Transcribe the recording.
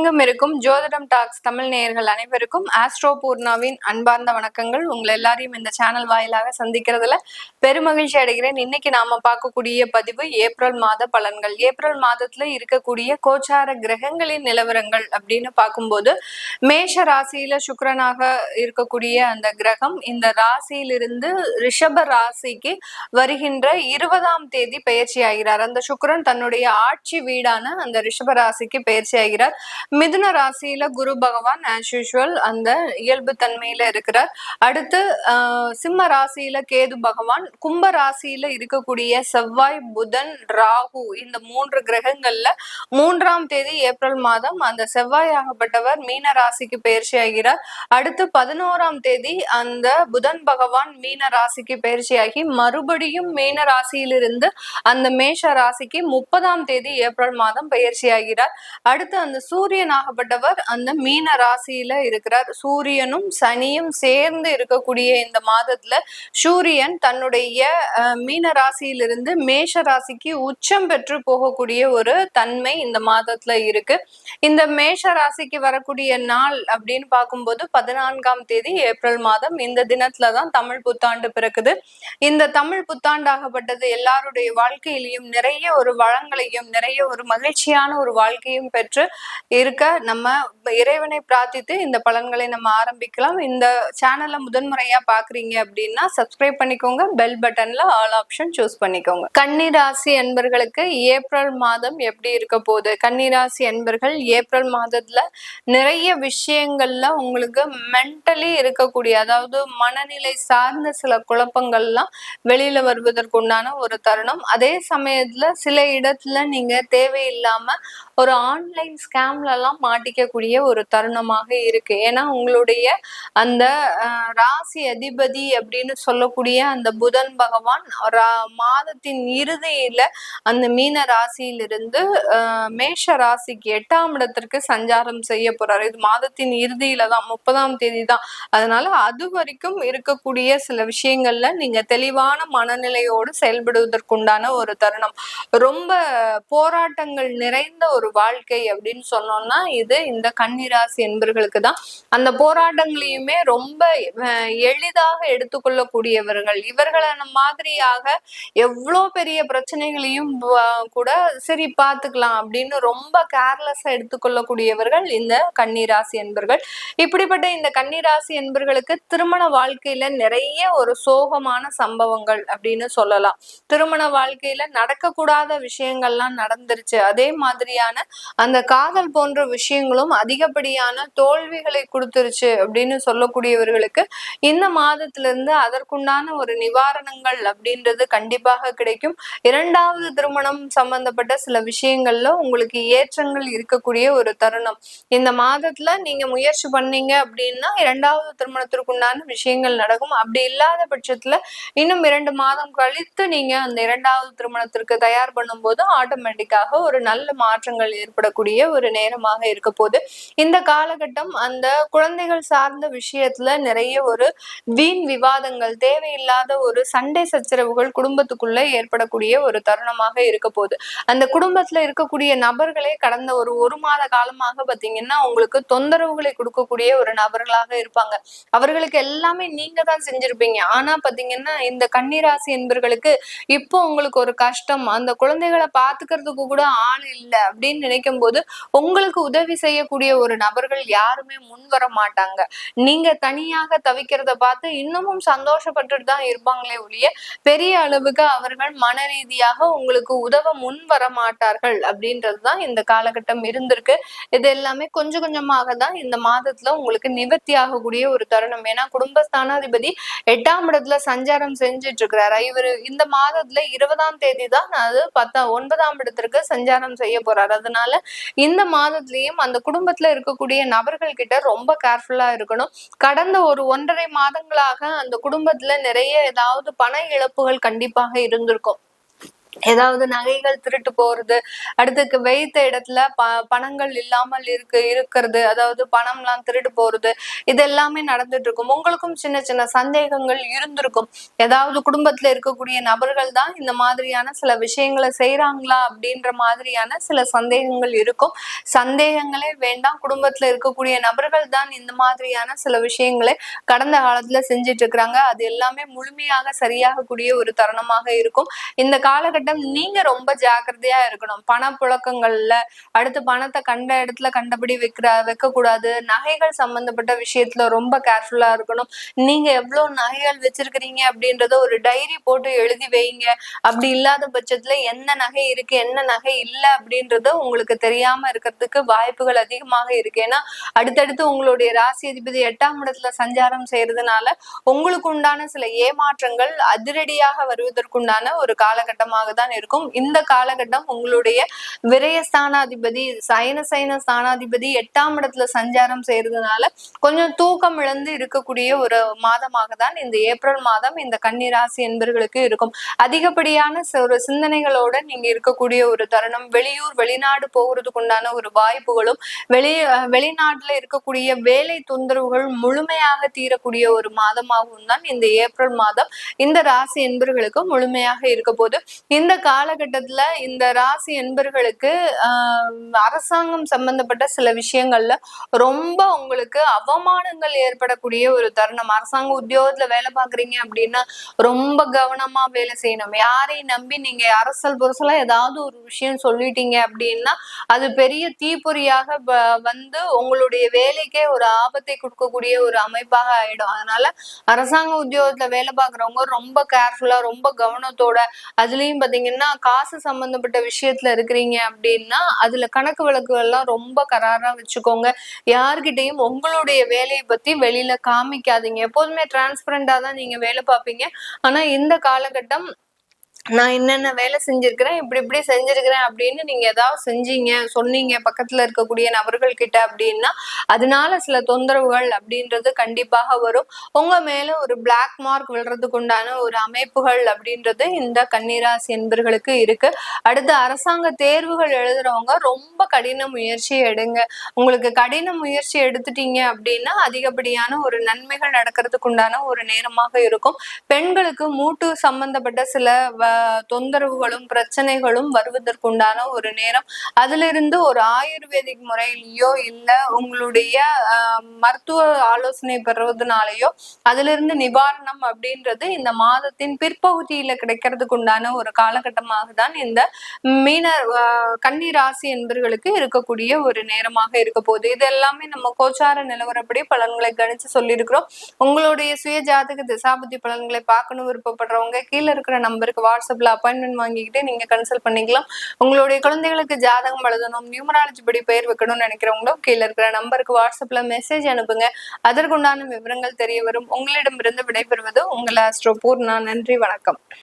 உலகெங்கும் இருக்கும் ஜோதிடம் டாக்ஸ் தமிழ் நேயர்கள் அனைவருக்கும் ஆஸ்ட்ரோ பூர்ணாவின் அன்பார்ந்த வணக்கங்கள். உங்களை எல்லாரையும் இந்த சேனல் வாயிலாக சந்திக்கிறதுல பெருமகிழ்ச்சி அடைகிறேன். இன்னைக்கு நாம பார்க்கக்கூடிய பதிவு ஏப்ரல் மாத பலன்கள். ஏப்ரல் மாதத்துல இருக்கக்கூடிய கோச்சார கிரகங்களின் நிலவரங்கள் அப்படின்னு பார்க்கும்போது மேஷ ராசியில சுக்கிரனாக இருக்கக்கூடிய அந்த கிரகம் இந்த ராசியிலிருந்து ரிஷப ராசிக்கு வருகின்ற 20ஆம் தேதி பயிற்சி ஆகிறார். அந்த சுக்கிரன் தன்னுடைய ஆட்சி வீடான அந்த ரிஷப ராசிக்கு பயிற்சி ஆகிறார். மிதுன ராசியில குரு பகவான் ஆஸ் யூசுவல் அந்த இயல்பு தன்மையில இருக்கிறார். அடுத்து சிம்ம ராசியில கேது பகவான், கும்ப ராசியில இருக்கக்கூடிய செவ்வாய், புதன், ராகு இந்த 3 கிரகங்கள்ல 3ஆம் தேதி ஏப்ரல் மாதம் அந்த செவ்வாய் ஆகப்பட்டவர் மீன ராசிக்கு பயிற்சி ஆகிறார். அடுத்து 11ஆம் தேதி அந்த புதன் பகவான் மீன ராசிக்கு பயிற்சியாகி மறுபடியும் மீன ராசியிலிருந்து அந்த மேஷ ராசிக்கு 30ஆம் தேதி ஏப்ரல் மாதம் பயிற்சி ஆகிறார். அடுத்து அந்த சூரியன் ஆகப்பட்டவர் அந்த மீன ராசியில இருக்கிறார். சூரியனும் சனியும் சேர்ந்து இருக்கக்கூடிய இந்த மாதத்துல சூரியன் தன்னுடைய மீன ராசியிலிருந்து மேஷ ராசிக்கு உச்சம் பெற்று போகக்கூடிய ஒரு தன்மை இந்த மாதத்துல இருக்கு. இந்த மேஷ ராசிக்கு வரக்கூடிய நாள் அப்படின்னு பார்க்கும்போது 14ஆம் தேதி ஏப்ரல் மாதம் இந்த தினத்துலதான் தமிழ் புத்தாண்டு பிறக்குது. இந்த தமிழ் புத்தாண்டாகப்பட்டது எல்லாருடைய வாழ்க்கையிலையும் நிறைய ஒரு வளங்களையும் நிறைய ஒரு மகிழ்ச்சியான ஒரு வாழ்க்கையும் பெற்று இருக்க நம்ம இறைவனை பிரார்த்தித்து இந்த பலன்களை நம்ம ஆரம்பிக்கலாம். இந்த சேனலை முதன்முறையா பாக்குறீங்க அப்படின்னா சப்ஸ்கிரைப் பண்ணிக்கோங்க, பெல் பட்டன்ல ஆல் ஆப்ஷன் சூஸ் பண்ணிக்கோங்க. கன்னிராசி அன்பர்களுக்கு ஏப்ரல் மாதம் எப்படி இருக்க போகுது? கன்னிராசி அன்பர்கள் ஏப்ரல் மாதத்துல நிறைய விஷயங்கள்ல உங்களுக்கு மென்டலி இருக்கக்கூடிய, அதாவது மனநிலை சார்ந்த சில குழப்பங்கள்லாம் வெளியில வருவதற்குண்டான ஒரு தருணம். அதே சமயத்துல சில இடத்துல நீங்க தேவையில்லாம ஒரு ஆன்லைன் ஸ்கேம்ல எல்லாம் மாட்டிக்கக்கூடிய ஒரு தருணமாக இருக்கு. ஏன்னா உங்களுடைய அந்த ராசி அதிபதி அப்படின்னு சொல்லக்கூடிய அந்த புதன் பகவான் மாதத்தின் இறுதியில அந்த மீன ராசியிலிருந்து மேஷ ராசிக்கு 8ஆம் இடத்திற்கு சஞ்சாரம் செய்ய போறாரு. இது மாதத்தின் இறுதியில தான் 30ஆம் தேதி தான். அதனால அது வரைக்கும் இருக்கக்கூடிய சில விஷயங்கள்ல நீங்க தெளிவான மனநிலையோடு செயல்படுவதற்குண்டான ஒரு தருணம். ரொம்ப போராட்டங்கள் நிறைந்த ஒரு வாழ்க்கை அப்படின்னு சொன்னோம்னா இது இந்த கன்னிராசி என்பர்களுக்கு தான். அந்த போராட்டங்களையுமே ரொம்ப எளிதாக எடுத்துக்கொள்ளக்கூடியவர்கள். இவர்களை மாதிரியாக எவ்வளோ பெரிய பிரச்சனைகளையும் கூட சரி பார்த்துக்கலாம் அப்படின்னு ரொம்ப கேர்லெஸ்ஸா எடுத்துக்கொள்ளக்கூடியவர்கள் இந்த கன்னிராசி என்பர்கள். இப்படிப்பட்ட இந்த கன்னிராசி என்பர்களுக்கு திருமண வாழ்க்கையில நிறைய ஒரு சோகமான சம்பவங்கள் அப்படின்னு சொல்லலாம். திருமண வாழ்க்கையில நடக்கக்கூடாத விஷயங்கள்லாம் நடந்துருச்சு. அதே மாதிரியான அந்த காதல் போன்ற விஷயங்களும் அதிகப்படியான தோல்விகளை கொடுத்துருச்சு அப்படின்னு சொல்லக்கூடியவர்களுக்கு இந்த மாதத்துல இருந்து அதற்குண்டான ஒரு நிவாரணங்கள் அப்படின்றது கண்டிப்பாக கிடைக்கும். 2வது திருமணம் சம்பந்தப்பட்ட சில விஷயங்கள்ல உங்களுக்கு ஏற்றங்கள் இருக்கக்கூடிய ஒரு தருணம். இந்த மாதத்துல நீங்க முயற்சி பண்ணீங்க அப்படின்னா 2வது திருமணத்திற்குண்டான விஷயங்கள் நடக்கும். அப்படி இல்லாத பட்சத்துல இன்னும் 2 மாதம் கழித்து நீங்க அந்த 2வது திருமணத்திற்கு தயார் பண்ணும்போது ஆட்டோமேட்டிக்காக ஒரு நல்ல மாற்றங்கள் ஏற்படக்கூடிய ஒரு நேரமாக இருக்க போது. இந்த காலகட்டம் அந்த குழந்தைகள் சார்ந்த விஷயத்துல நிறைய ஒரு வீண் விவாதங்கள், தேவையில்லாத ஒரு சண்டை சச்சரவுகள் குடும்பத்துக்குள்ள ஏற்படக்கூடிய ஒரு தருணமாக இருக்க போது. அந்த குடும்பத்துல இருக்கக்கூடிய நபர்களே கடந்த ஒரு மாத காலமாக பாத்தீங்கன்னா உங்களுக்கு தொந்தரவுகளை கொடுக்கக்கூடிய ஒரு நபர்களாக இருப்பாங்க. அவர்களுக்கு எல்லாமே நீங்க தான் செஞ்சிருப்பீங்க. ஆனா பாத்தீங்கன்னா இந்த கன்னிராசி என்பர்களுக்கு இப்போ உங்களுக்கு ஒரு கஷ்டம், அந்த குழந்தைகளை பாத்துக்கிறதுக்கு கூட ஆள் இல்லை அப்படின்னு நினைக்கும் போது உங்களுக்கு உதவி செய்யக்கூடிய ஒரு நபர்கள் யாருமே முன் வர மாட்டாங்க. நீங்க தனியாக தவிக்கிறத பார்த்து இன்னமும் சந்தோஷப்பட்டுட்டு தான் இருப்பாங்களே ஒழிய பெரிய அளவுக்கு அவர்கள் மன ரீதியாக உங்களுக்கு உதவ முன் வர மாட்டார்கள் அப்படின்றதுதான் இந்த காலகட்டம் இருந்திருக்கு. இது எல்லாமே கொஞ்சம் கொஞ்சமாக தான் இந்த மாதத்துல உங்களுக்கு நிவர்த்தி ஆகக்கூடிய ஒரு தருணம். ஏன்னா குடும்பஸ்தானாதிபதி 8ஆம் இடத்துல சஞ்சாரம் செஞ்சுட்டு இருக்கிறாரு. இவரு இந்த மாதத்துல 20ஆம் தேதி தான் அது 9ஆம் இடத்திற்கு சஞ்சாரம் செய்ய போறாரு. அதனால இந்த மாதத்திலயும் அந்த குடும்பத்துல இருக்கக்கூடிய நபர்கள் கிட்ட ரொம்ப கேர்ஃபுல்லா இருக்கணும். கடந்த ஒரு 1.5 மாதங்களாக அந்த குடும்பத்துல நிறைய ஏதாவது பண இழப்புகள் கண்டிப்பாக இருந்திருக்கும். ஏதாவது நகைகள் திருட்டு போறது, அடுத்துக்கு வைத்த இடத்துல பணங்கள் இல்லாமல் இருக்கிறது, அதாவது பணம்லாம் திருட்டு போறது, இது எல்லாமே நடந்துட்டு இருக்கும். உங்களுக்கும் சின்ன சின்ன சந்தேகங்கள் இருந்திருக்கும். ஏதாவது குடும்பத்துல இருக்கக்கூடிய நபர்கள் தான் இந்த மாதிரியான சில விஷயங்களை செய்யறாங்களா அப்படின்ற மாதிரியான சில சந்தேகங்கள் இருக்கும். சந்தேகங்களே வேண்டாம். குடும்பத்துல இருக்கக்கூடிய நபர்கள் தான் இந்த மாதிரியான சில விஷயங்களை கடந்த காலத்துல செஞ்சிட்டு இருக்கிறாங்க. அது எல்லாமே முழுமையாக சரியாகக்கூடிய ஒரு தருணமாக இருக்கும். இந்த காலகட்டம் நீங்க ரொம்ப ஜாக்கிரதையா இருக்கணும். பணப்புழக்கங்கள்ல அடுத்து பணத்தை கண்ட இடத்துல கண்டபடி வைக்க கூடாது. நகைகள் சம்பந்தப்பட்ட விஷயத்துல ரொம்ப கேர்ஃபுல்லா இருக்கணும். நீங்க எவ்வளவு நகைகள் வச்சிருக்கிறீங்க அப்படின்றத ஒரு டைரி போட்டு எழுதி வைங்க. அப்படி இல்லாத பட்சத்துல என்ன நகை இருக்கு என்ன நகை இல்லை அப்படின்றது உங்களுக்கு தெரியாம இருக்கிறதுக்கு வாய்ப்புகள் அதிகமாக இருக்கு. ஏன்னா அடுத்தடுத்து உங்களுடைய ராசி அதிபதி 8ஆம் இடத்துல சஞ்சாரம் செய்யறதுனால உங்களுக்கு உண்டான சில ஏமாற்றங்கள் அதிரடியாக வருவதற்குண்டான ஒரு காலகட்டமாக தான் இருக்கும். இந்த காலகட்டம் உங்களுடைய விரயஸ்தானாதிபதி சைன ஸ்தானாதிபதி 8ஆம் இடத்துல சஞ்சாரம் செய்யறதுனால கொஞ்சம் தூக்கம் இழந்து இருக்கக்கூடிய ஒரு மாதமாக தான் இந்த ஏப்ரல் மாதம் இந்த கன்னி ராசி என்பவர்களுக்கு இருக்கும். அதிகப்படியான ஒரு சிந்தனைகளோட நீங்க இருக்கக்கூடிய ஒரு தருணம். வெளியூர் வெளிநாடு போகிறதுக்கு உண்டான ஒரு வாய்ப்புகளும் வெளிநாட்டுல இருக்கக்கூடிய வேலை தொந்தரவுகள் முழுமையாக தீரக்கூடிய ஒரு மாதமாகவும் தான் இந்த ஏப்ரல் மாதம் இந்த ராசி என்பவர்களுக்கு முழுமையாக இருக்க போது. இந்த காலகட்டத்துல இந்த ராசி என்பர்களுக்கு அரசாங்கம் சம்பந்தப்பட்ட சில விஷயங்கள்ல ரொம்ப உங்களுக்கு அவமானங்கள் ஏற்படக்கூடிய ஒரு தருணம். அரசாங்க உத்தியோகத்துல வேலை பாக்குறீங்க அப்படின்னா ரொம்ப கவனமா வேலை செய்யணும். யாரையும் நம்பி நீங்க அரசல் புரசலா ஏதாவது ஒரு விஷயம் சொல்லிட்டீங்க அப்படின்னா அது பெரிய தீப்பொறியாக வந்து உங்களுடைய வேலைக்கே ஒரு ஆபத்தை கொடுக்கக்கூடிய ஒரு அமைப்பாக ஆயிடும். அதனால அரசாங்க உத்தியோகத்துல வேலை பாக்குறவங்க ரொம்ப கேர்ஃபுல்லா ரொம்ப கவனத்தோட, அதுலயும் பாத்தீங்கன்னா காசு சம்பந்தப்பட்ட விஷயத்துல இருக்கிறீங்க அப்படின்னா அதுல கணக்கு வழக்குகள் எல்லாம் ரொம்ப கராரா வச்சுக்கோங்க. யார்கிட்டையும் உங்களுடைய வேலையை பத்தி வெளியில காமிக்காதீங்க. எப்போதுமே டிரான்ஸ்பரண்டா தான் நீங்க வேலை பார்ப்பீங்க. ஆனா இந்த காலகட்டம் நான் என்னென்ன வேலை செஞ்சிருக்கிறேன் இப்படி இப்படி செஞ்சிருக்கிறேன் அப்படின்னு நீங்க ஏதாவது செஞ்சீங்க சொன்னீங்க பக்கத்துல இருக்கக்கூடிய நபர்கள் கிட்ட அப்படின்னா அதனால சில தொந்தரவுகள் அப்படின்றது கண்டிப்பாக வரும். உங்க மேல ஒரு பிளாக் மார்க் விழுறதுக்கு உண்டான ஒரு அமைப்புகள் அப்படின்றது இந்த கன்னிராசி என்பர்களுக்கு இருக்கு. அடுத்து அரசாங்க தேர்வுகள் எழுதுறவங்க ரொம்ப கடின முயற்சி எடுங்க. உங்களுக்கு கடின முயற்சி எடுத்துட்டீங்க அப்படின்னா அதிகப்படியான ஒரு நன்மைகள் நடக்கிறதுக்கு உண்டான ஒரு நேரமாக இருக்கும். பெண்களுக்கு மூட்டு சம்பந்தப்பட்ட சில தொந்தரவுகளும் பிரச்சனைகளும் வருவதற்குண்டான ஒரு நேரம். அதுல இருந்து ஒரு ஆயுர்வேதிக் முறையிலயோ இல்ல உங்களுடைய மருத்துவ ஆலோசனை பெறுவதனாலயோ அதுல இருந்து நிவாரணம் அப்படின்றது இந்த மாதத்தின் பிற்பகுதியில கிடைக்கிறதுக்கு உண்டான ஒரு காலகட்டமாக தான் இந்த கன்னி ராசி என்பவர்களுக்கு இருக்கக்கூடிய ஒரு நேரமாக இருக்க போகுது. இது எல்லாமே நம்ம கோச்சார நிலவரப்படி பலன்களை கணிச்சு சொல்லியிருக்கிறோம். உங்களுடைய சுய ஜாதக திசாபுத்தி பலன்களை பார்க்கணும் விருப்பப்படுறவங்க கீழே இருக்கிற நம்பருக்கு வாட்ஸ்அப்ல அப்பாயின்மெண்ட் வாங்கிக்கிட்டு நீங்க கன்சல்ட் பண்ணிக்கலாம். உங்களுடைய குழந்தைகளுக்கு ஜாதகம் எழுதணும் நியூமராலஜி படி பெயர் வைக்கணும்னு நினைக்கிறவங்களும் கீழே இருக்கிற நம்பருக்கு வாட்ஸ்அப்ல மெசேஜ் அனுப்புங்க. அதற்குண்டான விவரங்கள் தெரிய வரும். உங்களிடமிருந்து விடைபெறுவது உங்கள் ஆஸ்ட்ரோ பூர்ணா. நன்றி, வணக்கம்.